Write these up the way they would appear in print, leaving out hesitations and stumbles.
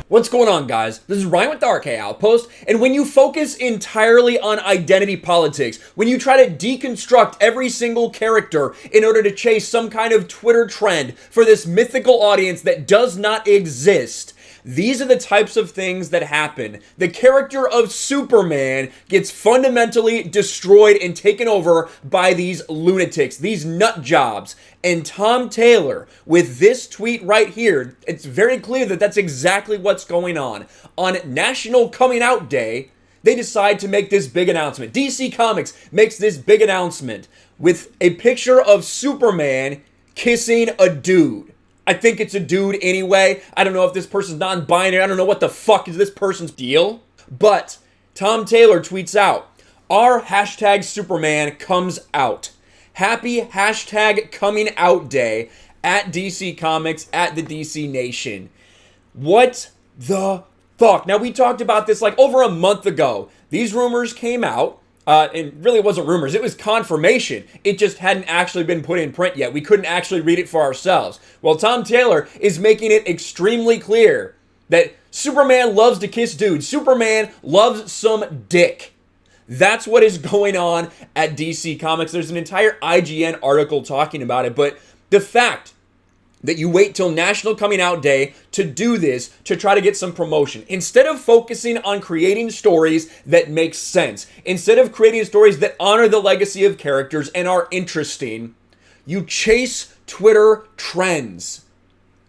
What's going on, guys? This is Ryan with the RK Outpost, and when you focus entirely on identity politics, when you try to deconstruct every single character in order to chase some kind of Twitter trend for this mythical audience that does not exist, these are the types of things that happen. The character of Superman gets fundamentally destroyed and taken over by these lunatics, these nut jobs. And Tom Taylor, with this tweet right here, it's very clear that that's exactly what's going on. On National Coming Out Day, they decide to make this big announcement. DC Comics makes this big announcement with a picture of Superman kissing a dude. I think it's a dude anyway. I don't know if this person's non-binary. I don't know what the fuck is this person's deal. But Tom Taylor tweets out, our hashtag Superman comes out. Happy hashtag coming out day at DC Comics, at the DC Nation. What the fuck? Now, we talked about this like over a month ago. These rumors came out. And really it wasn't rumors, it was confirmation. It just hadn't actually been put in print yet. We couldn't actually read it for ourselves. Well, Tom Taylor is making it extremely clear that Superman loves to kiss dudes. Superman loves some dick. That's what is going on at DC Comics. There's an entire IGN article talking about it, but the fact that you wait till National Coming Out Day to do this, to try to get some promotion. Instead of focusing on creating stories that make sense, instead of creating stories that honor the legacy of characters and are interesting, you chase Twitter trends.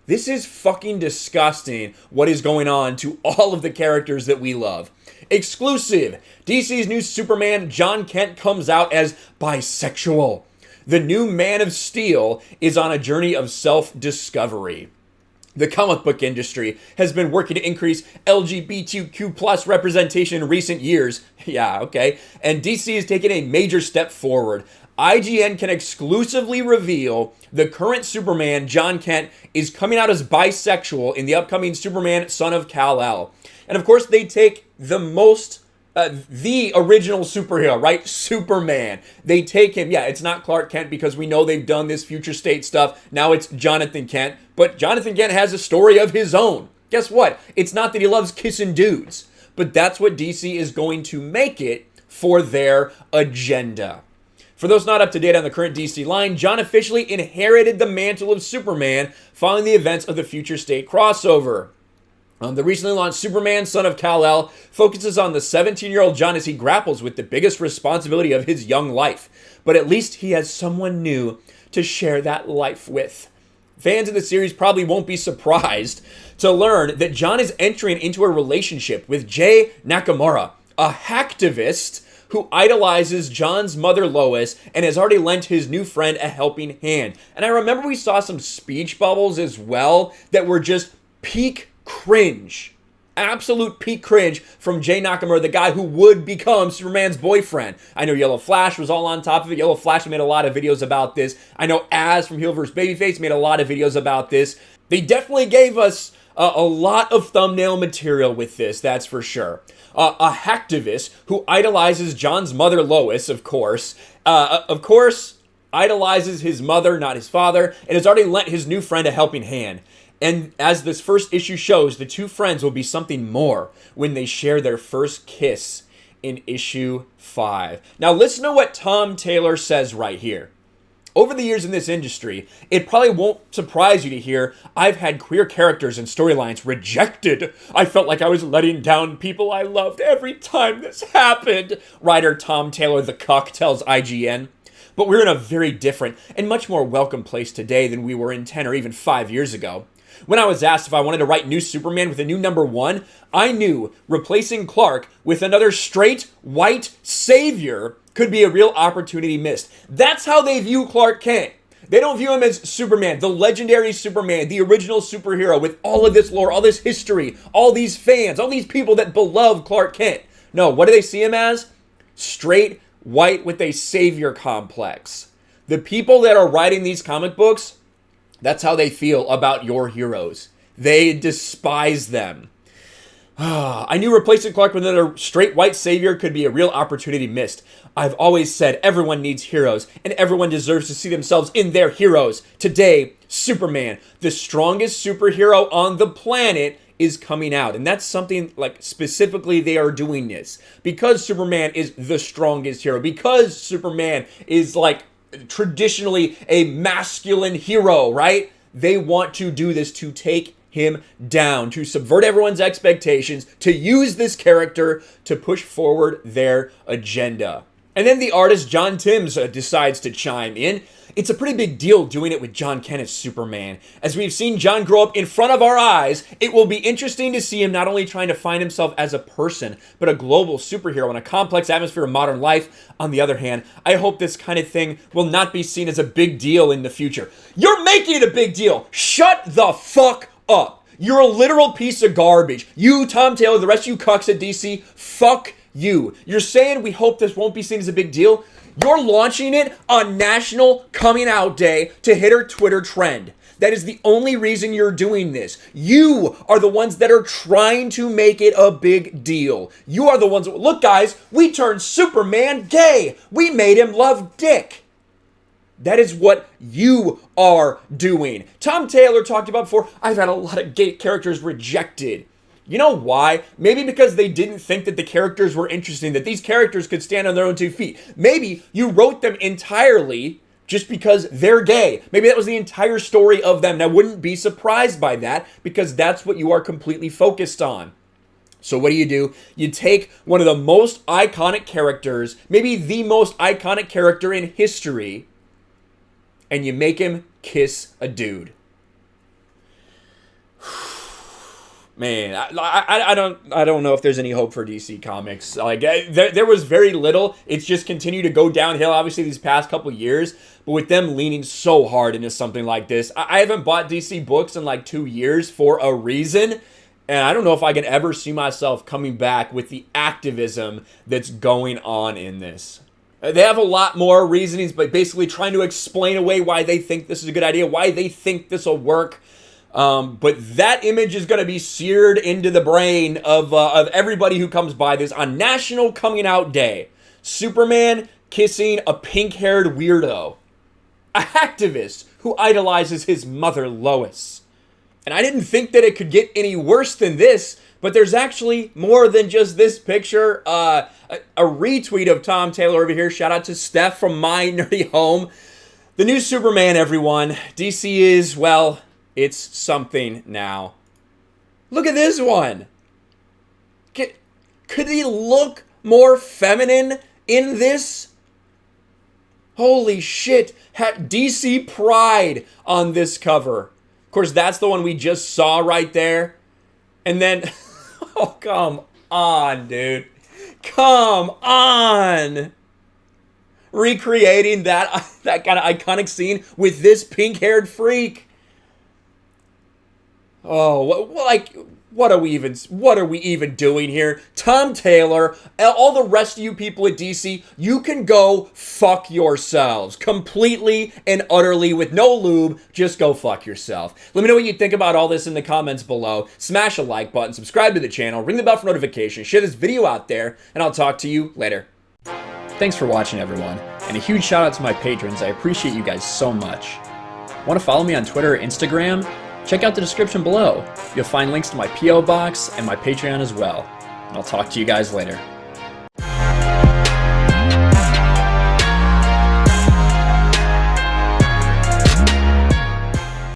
This is fucking disgusting what is going on to all of the characters that we love. Exclusive, DC's new Superman, John Kent, comes out as bisexual. The new Man of Steel is on a journey of self-discovery. The comic book industry has been working to increase LGBTQ plus representation in recent years. Yeah, okay. And DC is taking a major step forward. IGN can exclusively reveal the current Superman, John Kent, is coming out as bisexual in the upcoming Superman, Son of Kal-El. And of course, they take the original superhero, right? Superman. They take him. Yeah, it's not Clark Kent because we know they've done this future state stuff. Now it's Jonathan Kent. But Jonathan Kent has a story of his own. Guess what? It's not that he loves kissing dudes. But that's what DC is going to make it for their agenda. For those not up to date on the current DC line, John officially inherited the mantle of Superman following the events of the future state crossover. The recently launched Superman, Son of Kal-El focuses on the 17-year-old John as he grapples with the biggest responsibility of his young life. But at least he has someone new to share that life with. Fans of the series probably won't be surprised to learn that John is entering into a relationship with Jay Nakamura, a hacktivist who idolizes John's mother Lois and has already lent his new friend a helping hand. And I remember we saw some speech bubbles as well that were just peak cringe. Absolute peak cringe from Jay Nakamura, the guy who would become Superman's boyfriend. I know Yellow Flash was all on top of it. Yellow Flash made a lot of videos about this. I know Az from Heel vs. Babyface made a lot of videos about this. They definitely gave us a lot of thumbnail material with this, that's for sure. A hacktivist who idolizes John's mother Lois, of course, idolizes his mother, not his father, and has already lent his new friend a helping hand. And as this first issue shows, the two friends will be something more when they share their first kiss in issue 5. Now listen to what Tom Taylor says right here. Over the years in this industry, it probably won't surprise you to hear I've had queer characters and storylines rejected. I felt like I was letting down people I loved every time this happened, writer Tom Taylor the cuck tells IGN. But we're in a very different and much more welcome place today than we were in 10 or even 5 years ago. When I was asked if I wanted to write new Superman with a new #1, I knew replacing Clark with another straight, white savior could be a real opportunity missed. That's how they view Clark Kent. They don't view him as Superman, the legendary Superman, the original superhero with all of this lore, all this history, all these fans, all these people that beloved Clark Kent. No, what do they see him as? Straight, white with a savior complex. The people that are writing these comic books, that's how they feel about your heroes. They despise them. I knew replacing Clark with another straight white savior could be a real opportunity missed. I've always said everyone needs heroes, and everyone deserves to see themselves in their heroes. Today, Superman, the strongest superhero on the planet, is coming out. And that's something like specifically they are doing this because Superman is the strongest hero, because Superman is like traditionally a masculine hero, right? They want to do this to take him down, to subvert everyone's expectations, to use this character to push forward their agenda. And then the artist John Timms decides to chime in. It's a pretty big deal doing it with John Kent as Superman. As we've seen John grow up in front of our eyes, it will be interesting to see him not only trying to find himself as a person, but a global superhero in a complex atmosphere of modern life. On the other hand, I hope this kind of thing will not be seen as a big deal in the future. You're making it a big deal! Shut the fuck up! You're a literal piece of garbage. You, Tom Taylor, the rest of you cucks at DC, fuck you. You're saying we hope this won't be seen as a big deal? You're launching it on National Coming Out Day to hit our Twitter trend. That is the only reason you're doing this. You are the ones that are trying to make it a big deal. You are the ones that, look guys, we turned Superman gay. We made him love dick. That is what you are doing. Tom Taylor talked about before, I've had a lot of gay characters rejected. You know why? Maybe because they didn't think that the characters were interesting, that these characters could stand on their own 2 feet. Maybe you wrote them entirely just because they're gay. Maybe that was the entire story of them. And I wouldn't be surprised by that because that's what you are completely focused on. So what do? You take one of the most iconic characters, maybe the most iconic character in history, and you make him kiss a dude. Man, I don't know if there's any hope for DC Comics. Like there was very little. It's just continued to go downhill. Obviously, these past couple years, but with them leaning so hard into something like this, I haven't bought DC books in like 2 years for a reason, and I don't know if I can ever see myself coming back with the activism that's going on in this. They have a lot more reasonings, but basically trying to explain away why they think this is a good idea, why they think this will work. But that image is going to be seared into the brain of everybody who comes by this on National Coming Out Day. Superman kissing a pink-haired weirdo. A hacktivist who idolizes his mother, Lois. And I didn't think that it could get any worse than this, but there's actually more than just this picture. A retweet of Tom Taylor over here. Shout out to Steph from My Nerdy Home. The new Superman, everyone. DC is, well, it's something now. Look at this one. Could he look more feminine in this? Holy shit. Had DC Pride on this cover. Of course, that's the one we just saw right there. And then, oh, come on, dude. Come on. Recreating that kind of iconic scene with this pink-haired freak. Oh, what are we even doing here? Tom Taylor, all the rest of you people at DC, you can go fuck yourselves. Completely and utterly with no lube, just go fuck yourself. Let me know what you think about all this in the comments below. Smash a like button, subscribe to the channel, ring the bell for notifications, share this video out there, and I'll talk to you later. Thanks for watching, everyone, and a huge shout out to my patrons. I appreciate you guys so much. Want to follow me on Twitter or Instagram? Check out the description below. You'll find links to my P.O. box and my Patreon as well. And I'll talk to you guys later.